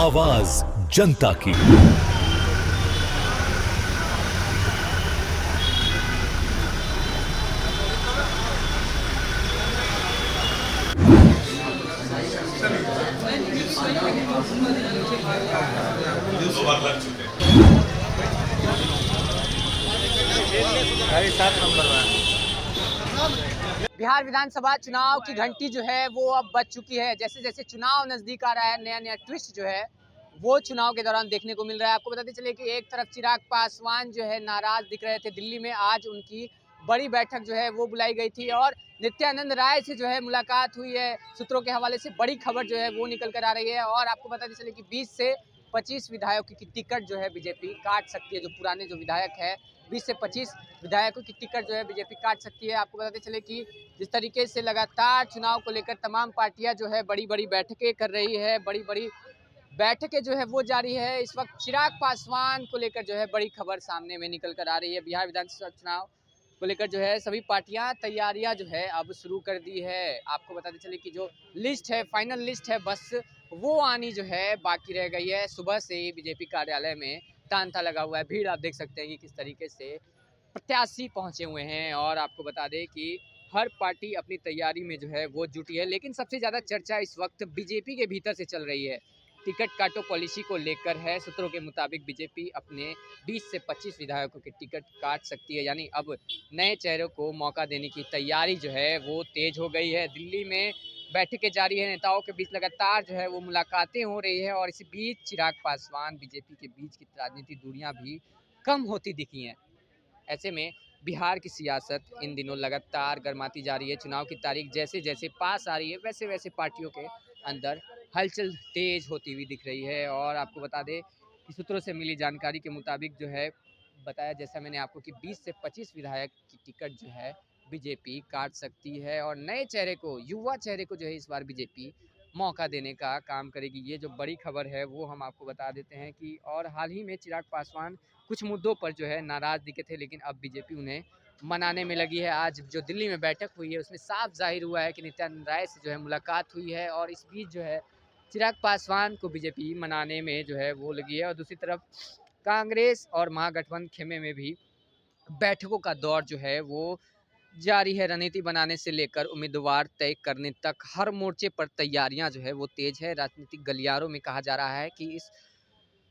आवाज जनता की। बिहार विधानसभा चुनाव की घंटी जो है वो अब बज चुकी है। जैसे जैसे चुनाव नजदीक आ रहा है, नया नया ट्विस्ट जो है वो चुनाव के दौरान देखने को मिल रहा है। आपको बताते चले कि एक तरफ चिराग पासवान जो है नाराज दिख रहे थे दिल्ली में। आज उनकी बड़ी बैठक जो है वो बुलाई गई थी और नित्यानंद राय से जो है मुलाकात हुई है। सूत्रों के हवाले से बड़ी खबर जो है वो निकल कर आ रही है और आपको बताते चले कि 20 से 25 विधायकों की टिकट जो है बीजेपी काट सकती है। जो पुराने जो विधायक है 20 से 25 विधायकों की टिकट जो है बीजेपी काट सकती है। आपको बताते चले कि जिस तरीके से लगातार चुनाव को लेकर तमाम पार्टियां जो है बड़ी बड़ी बैठकें कर रही है, बड़ी बड़ी बैठकें जो है वो जारी है। इस वक्त चिराग पासवान को लेकर जो है बड़ी खबर सामने में निकल कर आ रही है। बिहार विधानसभा चुनाव को लेकर जो है सभी पार्टियां तैयारियां जो है अब शुरू कर दी है। आपको बताते चले कि जो लिस्ट है, फाइनल लिस्ट है, बस वो आनी जो है बाकी रह गई है। सुबह से ही बीजेपी कार्यालय में तांता लगा हुआ है। भीड़ आप देख सकते हैं कि किस तरीके से प्रत्याशी पहुंचे हुए हैं और आपको बता दें कि हर पार्टी अपनी तैयारी में जो है वो जुटी है। लेकिन सबसे ज़्यादा चर्चा इस वक्त बीजेपी के भीतर से चल रही है। टिकट काटो पॉलिसी को लेकर है। सूत्रों के मुताबिक बीजेपी अपने 20 से 25 विधायकों के टिकट काट सकती है, यानी अब नए चेहरों को मौका देने की तैयारी जो है वो तेज हो गई है। दिल्ली में बैठकें जारी है, नेताओं के बीच लगातार जो है वो मुलाकातें हो रही है और इसी बीच चिराग पासवान बीजेपी के बीच की राजनीतिक दूरियां भी कम होती दिखी हैं। ऐसे में बिहार की सियासत इन दिनों लगातार गर्माती जा रही है। चुनाव की तारीख जैसे जैसे पास आ रही है वैसे वैसे पार्टियों के अंदर हलचल तेज होती हुई दिख रही है। और आपको बता दें कि सूत्रों से मिली जानकारी के मुताबिक जो है बताया, जैसा मैंने आपको, कि 20 से 25 विधायक की टिकट जो है बीजेपी काट सकती है और नए चेहरे को, युवा चेहरे को जो है इस बार बीजेपी मौका देने का काम करेगी। ये जो बड़ी खबर है वो हम आपको बता देते हैं कि और हाल ही में चिराग पासवान कुछ मुद्दों पर जो है नाराज दिखे थे, लेकिन अब बीजेपी उन्हें मनाने में लगी है। आज जो दिल्ली में बैठक हुई है उसमें साफ जाहिर हुआ है कि नित्यानंद राय से जो है मुलाकात हुई है और इस बीच जो है चिराग पासवान को बीजेपी मनाने में जो है वो लगी है। और दूसरी तरफ कांग्रेस और महागठबंधन खेमे में भी बैठकों का दौर जो है वो जारी है। रणनीति बनाने से लेकर उम्मीदवार तय करने तक हर मोर्चे पर तैयारियां जो है वो तेज है। राजनीतिक गलियारों में कहा जा रहा है कि इस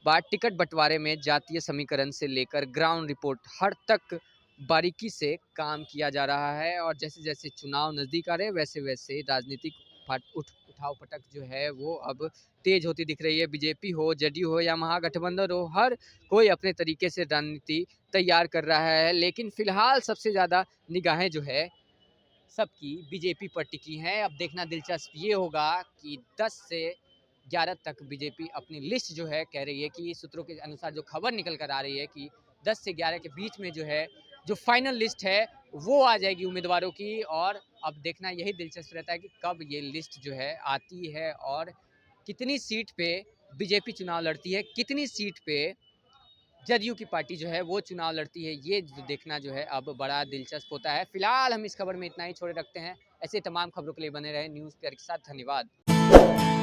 बार टिकट बंटवारे में जातीय समीकरण से लेकर ग्राउंड रिपोर्ट हर तक बारीकी से काम किया जा रहा है। और जैसे जैसे चुनाव नज़दीक आ रहे हैं वैसे वैसे राजनीतिक उठाव पटक जो है वो अब तेज होती दिख रही है। बीजेपी हो, जेडीयू हो या महागठबंधन हो, हर कोई अपने तरीके से रणनीति तैयार कर रहा है। लेकिन फिलहाल सबसे ज़्यादा निगाहें जो है सबकी बीजेपी पर टिकी हैं। अब देखना दिलचस्प ये होगा कि 10 से 11 तक बीजेपी अपनी लिस्ट जो है कह रही है कि सूत्रों के अनुसार जो खबर निकल कर आ रही है कि 10 से 11 के बीच में जो है जो फाइनल लिस्ट है वो आ जाएगी उम्मीदवारों की। और अब देखना यही दिलचस्प रहता है कि कब ये लिस्ट जो है आती है और कितनी सीट पे बीजेपी चुनाव लड़ती है, कितनी सीट पे जदयू की पार्टी जो है वो चुनाव लड़ती है। ये जो देखना जो है अब बड़ा दिलचस्प होता है। फिलहाल हम इस खबर में इतना ही छोड़े रखते हैं। ऐसे तमाम खबरों के लिए बने रहे न्यूज़ पेयर के साथ। धन्यवाद।